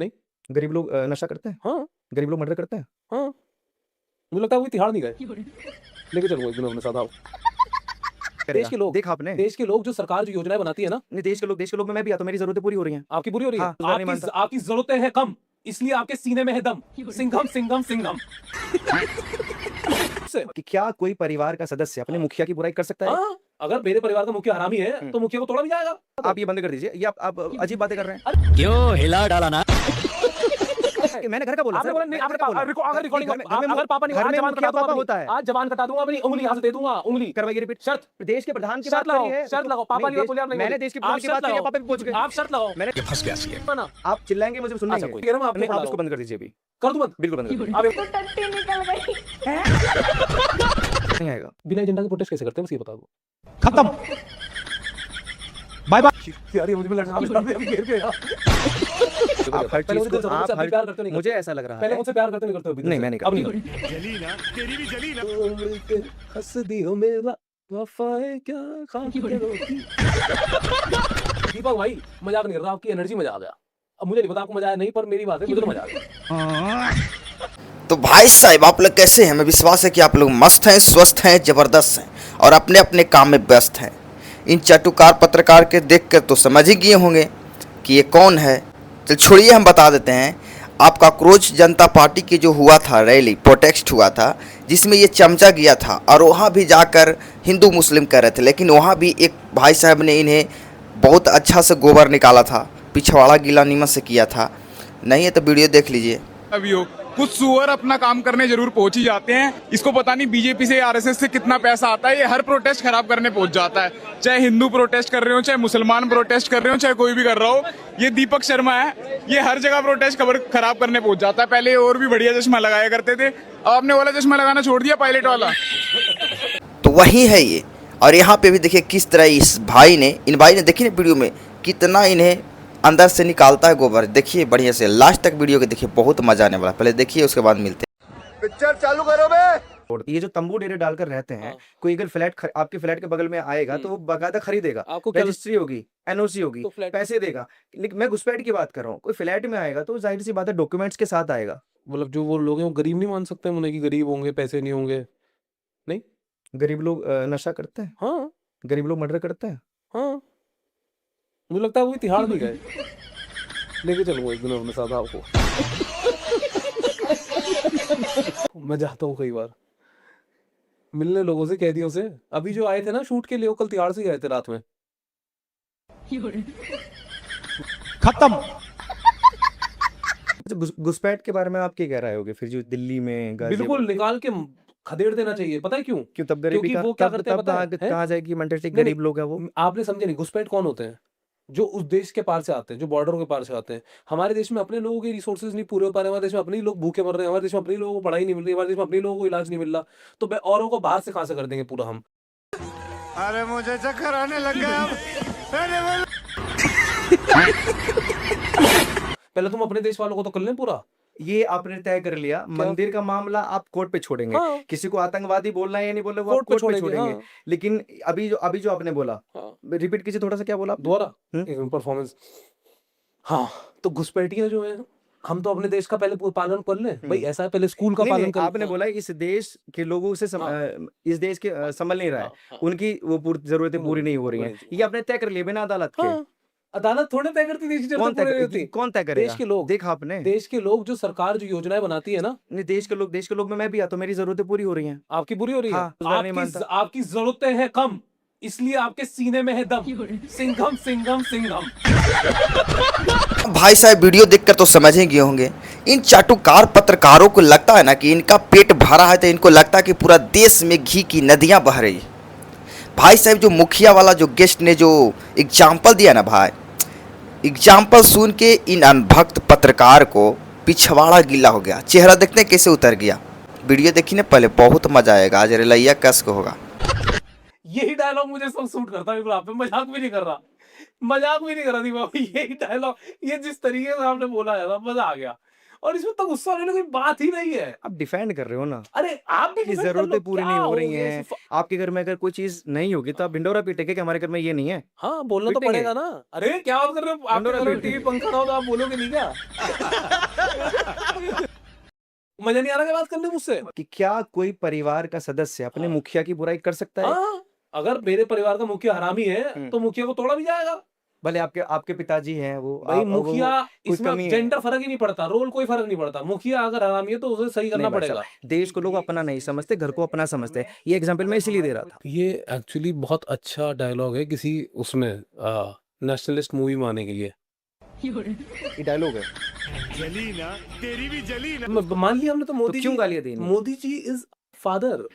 नहीं। गरीब लोग नशा करते हैं? हाँ गरीब लोग मर्डर करते हैं? हाँ, मुझे लगता है वो तिहाड़ नहीं गए। लेके चलूंगा एक दिन अपने साथ। आओ। देश के लोग, देखा आपने? देश के लोग जो सरकार जो योजनाएं बनाती है ना, नहीं, देश के लोग में मैं भी आता हूं, मेरी जरूरतें पूरी हो रही हैं। आपकी बुरी हो रही है। हाँ, रोजगार नहीं आपकी मानता। आपकी जरूरतें हैं कम, इसलिए आपके सीने में है दम। सिंघम सिंघम सिंघम। कि क्या कोई परिवार का सदस्य अपने मुखिया की बुराई कर सकता है? हाँ, अगर मेरे परिवार का मुखिया हरामी है तो मुखिया को तोड़ा भी जाएगा। आप ये बंद कर दीजिए, ये आप अजीब बातें कर रहे हैं। क्यों हिला डाला ना? मैंने घर का बोला आपने सर, बोला नहीं, आपने अगर रिकॉर्डिंग अगर पापा नहीं, घर आज में जवान मुखिया कटा दूंगा पापा अपनी, होता है। आज जवान कटा दूंगा अपनी उंगली यहाँ से दे दूंगा, उंगली करवाइए रिपीट। शर्त, देश के प्रधान की शर्त बात लगाओ, करी है। शर्त लगाओ। पापा नहीं बोले, आपने मैंने देश के प्रधान की बात करी है, पापा भी पहुंच गए। आप शर्त लगाओ। मैंने फंस गया सीएम। ना आप चिल्लाएंगे मुझे सुनने अच्छा, नहीं कोई कह रहा हूं, आपको आप बुला इसको रहा बंद कर दीजिए अभी, कर दूं बंद। बिल्कुल बंद कर दीजिए। अब तो टट्टी निकल गई। नहीं आएगा। बिना एजेंडा के प्रोटेस्ट कैसे करते हैं, बस ये बता दो। खत्म। Bye bye. यार ये मुझे भी लड़ना अभी घेर के यार। आप हर पहले चीज मुझे को आप प्यार करते नहीं, मुझे ऐसा लग रहा पहले है। मुझसे प्यार करते नहीं करते हो? नहीं, मैं नहीं अब नहीं करता। करते। जली ना, तेरी भी जली ना। हंस दी हो मेरा वफाए क्या खाक करोगी। दीपक भाई मजाक नहीं कर रहा, आपकी एनर्जी मजा आ गया। अब मुझे नहीं पता आपको मजा आया नहीं, पर मेरी बात है, मुझे तो मजा आ गया। तो भाई साहब आप लोग कैसे हैं? मैं विश्वास है कि आप लोग मस्त हैं, स्वस्थ हैं, जबरदस्त हैं और अपने अपने काम में व्यस्त हैं। इन चटुकार पत्रकार के देख कर तो समझ ही गए होंगे कि ये कौन है। चल छोड़िए, हम बता देते हैं। आपका क्रोच जनता पार्टी की जो हुआ था रैली, प्रोटेस्ट हुआ था, जिसमें ये चमचा गया था और वहाँ भी जाकर हिंदू मुस्लिम कर रहे थे, लेकिन वहाँ भी एक भाई साहब ने इन्हें बहुत अच्छा से गोबर निकाला था, पिछवाड़ा गीला नीमन से किया था। नहीं है तो वीडियो देख लीजिए। अभी हो कुछ सुअर अपना काम करने जरूर पहुंच ही जाते हैं। इसको पता नहीं बीजेपी से आरएसएस से कितना पैसा आता है, ये हर प्रोटेस्ट खराब करने पहुंच जाता है। चाहे हिंदू प्रोटेस्ट कर रहे हो, चाहे मुसलमान प्रोटेस्ट कर रहे हो, चाहे कोई भी कर रहा हो, ये दीपक शर्मा है, ये हर जगह प्रोटेस्ट खराब करने पहुंच जाता है। पहले और भी बढ़िया चश्मा लगाया करते थे, अब आपने वाला चश्मा लगाना छोड़ दिया, पायलट वाला। तो वही है ये। और यहाँ पे भी देखिए किस तरह इस भाई ने, इन भाई ने देखिए ना वीडियो में कितना इन्हें अंदर से निकालता है गोबर। देखिए बढ़िया से लास्ट तक वीडियो के देखिए, बहुत मजा आने वाला। पहले देखिए उसके बाद मिलते हैं। पिक्चर चालू करो बे। ये जो तंबू डेरे डालकर रहते हैं, कोई अगर फ्लैट आपके फ्लैट के बगल में आएगा तो वो बाकायदा खरीदेगा, आपको क्या रजिस्ट्री होगी, एनओसी होगी, तो फ्लैट पैसे देगा। लेकिन मैं घुसपैठ की बात कर रहा हूँ, कोई फ्लैट में आएगा तो जाहिर सी बात है डॉक्यूमेंट्स के साथ आएगा। मतलब जो वो लोग हैं वो गरीब नहीं मान सकते उन्हें कि गरीब होंगे, पैसे नहीं होंगे। नहीं, गरीब लोग नशा करते हैं? हाँ गरीब लोग मर्डर करते हैं? हाँ, मुझे लगता है वो तिहाड़ नहीं गए। लेके चलूंगा एक दिन अपने साथ आपको। मैं जाता हूँ कई बार मिलने लोगों से, कैदियों से। अभी जो आए थे ना शूट के लिए, वो कल तिहाड़ से गए थे रात में। खत्म। घुसपैठ के बारे में आप क्या कह रहे होगे फिर, जो दिल्ली में बिल्कुल निकाल के खदेड़ देना चाहिए। पता है क्यों? क्यों? तब गरीबी क्योंकि का वो क्या करते हैं पता है? कहाँ जाएगी मेंटेलिटी? नहीं, गरीब लोग है वो। आपने समझे नहीं। घुसपैठ कौन होते हैं? जो उस देश के पार से आते हैं, जो बॉर्डरों के पार से आते हैं। हमारे देश में अपने लोगों के रिसोर्सेज नहीं पूरे हो पा रहे, हमारे देश में अपने ही लोग भूखे मर रहे हैं, हमारे देश में अपने ही लोगों को पढ़ाई नहीं मिल रही, हमारे देश में अपने ही लोगों को इलाज नहीं मिल रहा, तो औरों को बाहर से कहां से कर देंगे पूरा हम? अरे मुझे चक्कर आने लग गया। पहले तुम अपने देश वालों को तो कर लें पूरा। ये आपने तय कर लिया, मंदिर का मामला आप कोर्ट पे छोड़ेंगे। हाँ। किसी को आतंकवादी बोलना है या नहीं बोलना, वो कोर्ट पे कोर्ट पे छोड़ेंगे, छोड़ेंगे। हाँ। लेकिन अभी जो आपने बोला, हाँ। रिपीट कीजिए थोड़ा सा, क्या बोला आप? दोबारा परफॉर्मेंस। हाँ, तो घुसपैठिया जो है, हम तो अपने देश का पहले पालन कर लें भाई। ऐसा है, पहले स्कूल का नहीं, पालन नहीं, कर। आपने बोला इस देश के लोगों से इस देश के संभल नहीं रहा है, उनकी वो जरूरतें पूरी नहीं हो रही हैं। ये आपने तय कर लिया बिना अदालत के। हाँ, अदालत थोड़े तय करती देश की कौन जरूरतें पूरी होती। कौन तय करेगा? देश के लोग। देखा आपने? देश के लोग जो सरकार जो योजनाएं बनाती है ना। नहीं, देश के लोग में मैं भी आता हूँ, मेरी जरूरतें पूरी हो रही हैं। आपकी बुरी हो रही है। हाँ, रोजगार नहीं मानता। आपकी जरूरतें हैं कम, इसलिए आपके सीने में है दम। सिंघम सिंघम सिंघम। भाई साहब वीडियो देखकर तो समझ ही गए होंगे। इन चाटुकार पत्रकारों को लगता है ना कि इनका पेट भरा है, तो इनको लगता है कि पूरा देश में घी की नदियां बह रही है। भाई साहब जो मुखिया वाला जो गेस्ट ने जो एग्जाम्पल दिया ना भाई, एग्जाम्पल सुन के इन अनभक्त पत्रकार को पिछवाड़ा गीला हो गया। चेहरा देखते कैसे उतर गया। वीडियो देखिए ना पहले, बहुत मजा आएगा। आज रेलैया कस को होगा। यही डायलॉग मुझे सब सूट करता है। आप मजाक भी नहीं कर रहा, मजाक भी नहीं कर रहा थी बाबू। यही डायलॉग, ये जिस तरीके से आपने बोला है ना, मजा आ गया। और इसमें तो गुस्सा होने की कोई बात ही नहीं है। आप डिफेंड कर रहे हो ना अरे आप भी कि डिफेंड कर लो, जरूरतें पूरी क्या नहीं हो हो रही गया हैं, इस आपके घर में अगर कोई चीज नहीं होगी तो आप ढिंडोरा पीटेंगे कि हमारे घर में ये नहीं है। हाँ, बोलना तो पीटेंगे। पड़ेगा ना। अरे क्या बात कर रहे हो, आपके घर में टीवी पंखा ना हो तो आप बोलोगे नहीं क्या? मजा नहीं आ रहा क्या बात करने में मुझसे? कि क्या कोई परिवार का सदस्य अपने मुखिया की बुराई कर सकता है? हाँ, अगर मेरे परिवार का मुखिया हरामी है तो मुखिया को तोड़ा भी जाएगा। भले आपके आपके पिताजी हैं वो भाई वो मुखिया कोई इसमें कमी है। जेंडर फर्क ही नहीं पड़ता, रोल कोई फर्क नहीं पड़ता। मुखिया अगर हरामी है तो उसे सही करना नहीं भाई पड़ेगा। साहब, देश को लोग अपना नहीं समझते, घर को अपना समझते हैं। ये एग्जांपल मैं इसीलिए दे रहा था। ये एक्चुअली बहुत अच्छा डायलॉग है किसी उसमें नेशनलिस्ट मूवी में आने के लिए। ये डायलॉग है। जली ना तेरी भी जली ना। मान लिया हमने तो तो मोदी क्यों जी, गालियां देनी? Modi ji is father.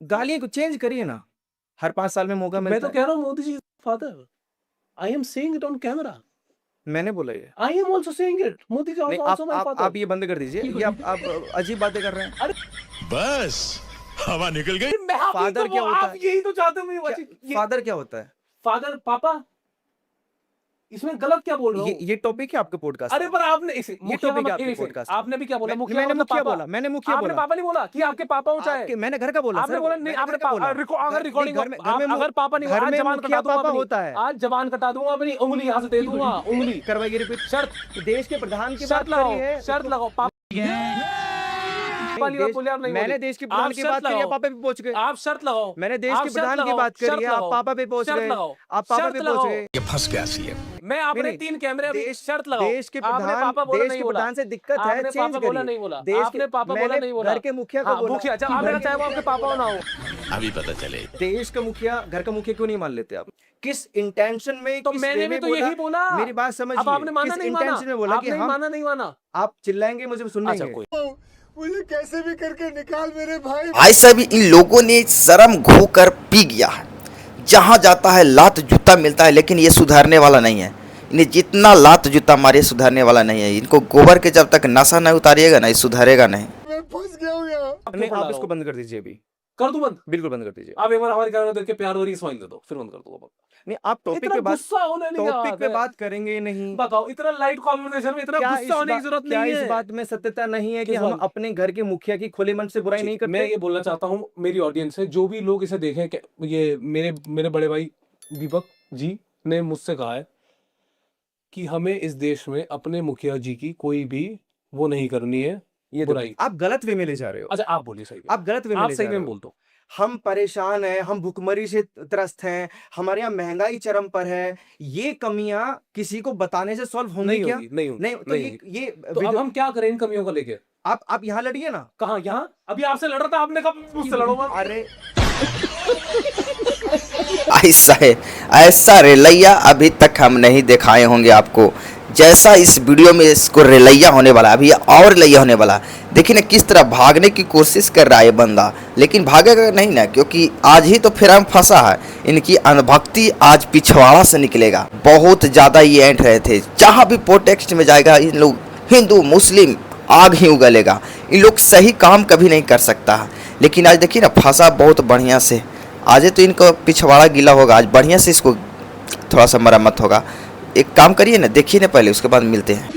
गालियां को चेंज करिए ना, हर 5 साल में मौका मैं मिलता तो कह रहा हूँ Modi ji is father. I am saying it on camera. है। मैंने बोला ये। I am also saying it. Modi ji नहीं, आल्सो माय आप फादर। ये बंद कर दीजिए। ये आप अजीब बातें कर रहे हैं। बस हवा निकल गई। फादर क्या होता आप है? यही तो चाहते हो। फादर क्या होता है? फादर पापा, इसमें गलत क्या बोल रहे हो? ये टॉपिक है आपके पॉडकास्ट अरे पर आपने इसे ये मुखिया टॉपिक है मतलब- आपके इसे- पॉडकास्ट। आपने भी क्या बोला? मुखिया मैंने मतलब मुखिया पापा। बोला, मैंने मुखिया आपने बोला। पापा नहीं बोला कि आपके पापा ऊंचा है। मैंने घर का बोला आपने सर, बोला नहीं, मैंने आपने घर का बोला। अगर रिकॉर्डिंग घर में अगर पापा नहीं घर आज में जवान मुखिया कटा दूंगा पापा अपनी, होता है। आज जवान कटा दूंगा अपनी उंगली यहाँ से दे दूंगा उंगली। करवाइए रिपीट। शर्त देश के प्रधान की बात शर्त लगाओ, करी है। शर्त लगाओ। पापा वाली बात बोले आप नहीं मैंने बोली। देश के प्रधान आप की शर्त बात करी, लगाओ। आप पापा पे पहुंच गए। आप शर्त लगाओ। मैंने देश आप के शर्त प्रधान की लगाओ, बात शर्त करी है, आप लगाओ, पापा पे पहुंच शर्त गए। लगाओ, आप पापा शर्त पे लगाओ। पहुंच गए। ये फंस गया सीएम। मैं आपने नहीं, 3 कैमरे अभी देश शर्त लगाओ। देश के आपने प्रधान पापा बोला देश नहीं के बोला। प्रधान से दिक्कत है, आपने चेंज पापा बोला करिए। नहीं बोला। देश आपने के पापा बोला मैंने नहीं बोला। घर के मुखिया को हाँ, बोला। मुखिया अच्छा, आपने कहा चाहे वो आपके पापा हो ना हो। अभी पता चले। देश का मुखिया घर का मुखिया क्यों नहीं मान लेते आप? किस इंटेंशन में? तो किस मैंने वे भी में तो यही बोला। मेरी बात समझिए। अब आपने माना किस नहीं माना? इंटेंशन में बोला कि आपने हम माना नहीं माना? आप चिल्लाएंगे मुझे सुन अच्छा लेंगे। कोई मुझे कैसे भी करके निकाल मेरे भाई। भाई साहब इन लोगों ने शर्म घो कर पी गया है। जहाँ जाता है लात जूता मिलता है, लेकिन ये सुधारने वाला नहीं है। इन्हें जितना लात जूता मारे सुधारने वाला नहीं है। इनको गोबर के जब तक नशा नहीं उतारिएगा ना, ये सुधारेगा नहीं। मैं फंस गया हूँ यहाँ। नहीं, आप इसको बंद कर दीजिए अभी, कर दूं बंद? बिल्कुल बंद कर दीजिए। आप एक बार हमारे कैमरे देख के प्यार भरी स्माइल दे दो, फिर बंद कर दूंगा। नहीं, आप टॉपिक इतना पे बात गुस्सा होने नहीं टॉपिक बात पे है। बात करेंगे नहीं। बताओ, इतना लाइट कॉन्वर्सेशन में इतना क्या गुस्सा होने की जरूरत क्या नहीं इस है। बात में सत्यता नहीं है कि किस हम बात? अपने घर के मुखिया की खुले मन से बुराई नहीं करते? मैं ये बोलना चाहता हूँ मेरी ऑडियंस से, जो भी लोग इसे देखें, ये मेरे बड़े भाई दीपक जी ने मुझसे कहा है कि हमें इस देश में अपने मुखिया जी की कोई भी वो नहीं करनी है, ये बुराई। आप गलत वे में ले जा रहे हो। अच्छा आप बोलिए सही। आप गलत वे में आप ले सही जा में रहे हो। बोल दो। हम परेशान हैं, हम भुखमरी से त्रस्त हैं, हमारे यहाँ महंगाई चरम पर है। ये कमियां किसी को बताने से सॉल्व होंगी नहीं क्या? होगी, नहीं होगी, नहीं, तो नहीं ये होगी। ये तो अब हम क्या करें इन कमियों को लेके? आप यहाँ लड़िए ना। कहाँ? यहाँ अभी आपसे लड़ रहा था, आपने कब मुझसे लड़ो मत? अरे ऐसा है, ऐसा रेलैया अभी तक हम नहीं दिखाए होंगे आपको, जैसा इस वीडियो में इसको रेलैया होने वाला है। अभी और रेलैया होने वाला है। देखिए ना किस तरह भागने की कोशिश कर रहा है ये बंदा, लेकिन भागेगा नहीं ना, क्योंकि आज ही तो फिर हम फंसा है। इनकी अनभक्ति आज पिछवाड़ा से निकलेगा। बहुत ज़्यादा ये ऐंठ रहे थे, जहाँ भी प्रोटेक्स्ट में जाएगा इन लोग हिंदू मुस्लिम आग ही उगलेगा। इन लोग सही काम कभी नहीं कर सकता है, लेकिन आज देखिए ना फंसा बहुत बढ़िया से। आज तो इनको पिछवाड़ा गीला होगा, आज बढ़िया से इसको थोड़ा सा मरम्मत होगा। एक काम करिए ना, देखिए ना पहले, उसके बाद मिलते हैं।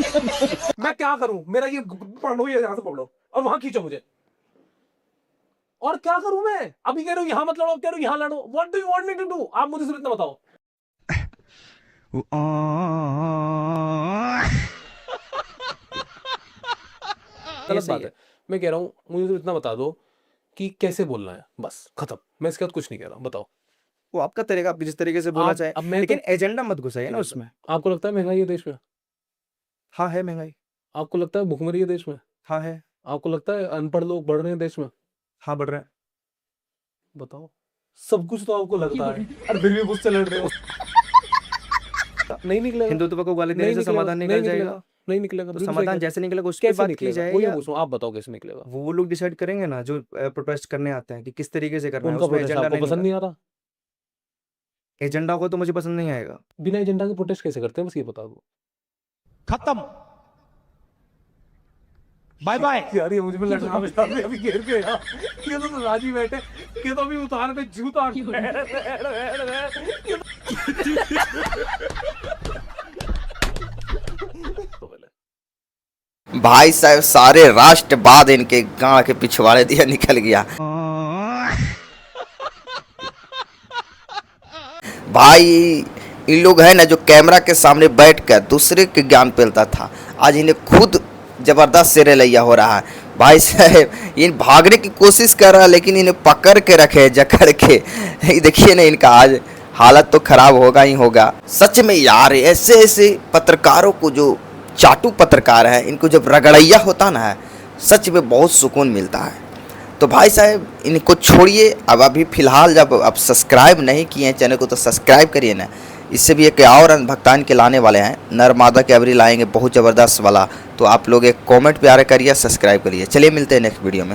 मैं क्या करूं? मेरा ये पढ़ो, ये यहाँ से पढ़ो और वहां खींचो मुझे। और क्या करूं मैं? अभी कह रहा हूं यहाँ मत लड़ो, कह रहा हूं यहाँ लड़ो। What do you want me to do? आप मुझे सिर्फ इतना बताओ। गलत बात है। मैं कह रहा हूँ मुझे सिर्फ इतना बता दो कि कैसे बोलना है, बस खत्म। मैं इसके बाद कुछ नहीं कह रहा हूं, बताओ। वो आपका तरीका, आप जिस तरीके से बोलना अब चाहे, मैं लेकिन एजेंडा मत घुसाइए ना उसमें। आपको लगता है महंगाई है देश में? हाँ है महंगाई, आपको लगता है भुखमरी है देश में? हाँ है, आपको लगता है अनपढ़ लोग बढ़ रहे हैं देश में? हाँ बढ़ रहा है। बताओ, सब कुछ तो आपको लगता है और फिर भी मुझसे लड़ रहे हो। नहीं निकलेगा। हिंदुत्व को गाली देने नहीं से निकलेगा, समाधान नहीं निकल निकलेगा, जाएगा। नहीं निकलेगा। तो बिल्कुल सही समाधान कह- जैसे निकलेगा उस पर कैसे बात की निकलेगा? जाए, वही या मैं पूछ रहा हूं, आप बताओ कैसे निकलेगा? वो लोग डिसाइड करेंगे ना जो प्रोटेस्ट करने आते हैं कि किस तरीके से करना है। उनका उसमें प्रोटेस्ट एजेंडा आपको नहीं पसंद होगा। नहीं आ रहा? एजेंडा होगा तो मुझे पसंद नहीं आएगा। बिना एजेंडा के प्रोटेस्ट कैसे करते हैं, बस ये बता दो। खत्म। Bye bye. यार ये मुझे में लड़ना बचा दे अभी घेर के यार। ये तो राजी बैठे, ये तो अभी उतार पे जूता भाई साहब सारे राष्ट्रवाद इनके गांव के पिछवाड़े दिया निकल गया। भाई इन लोग है ना जो कैमरा के सामने बैठ कर दूसरे के ज्ञान पेलता था, आज इन्हें खुद जबरदस्त सिरे लैया हो रहा है। भाई साहब इन भागने की कोशिश कर रहा है लेकिन इन्हें पकड़ के रखे जकड़ के। देखिए ना इनका आज हालत तो खराब होगा ही होगा। सच में यार ऐसे ऐसे पत्रकारों को, जो चाटू पत्रकार है, इनको जब रगड़ैया होता ना है सच में बहुत सुकून मिलता है। तो भाई साहब इनको छोड़िए, अब अभी फ़िलहाल जब आप सब्सक्राइब नहीं किए हैं चैनल को तो सब्सक्राइब करिए ना। इससे भी एक और भक्तान के लाने वाले हैं, नर्मदा के अबरी लाएंगे बहुत ज़बरदस्त वाला। तो आप लोग एक कमेंट प्यारे करिए, सब्सक्राइब करिए। चलिए मिलते हैं नेक्स्ट वीडियो में।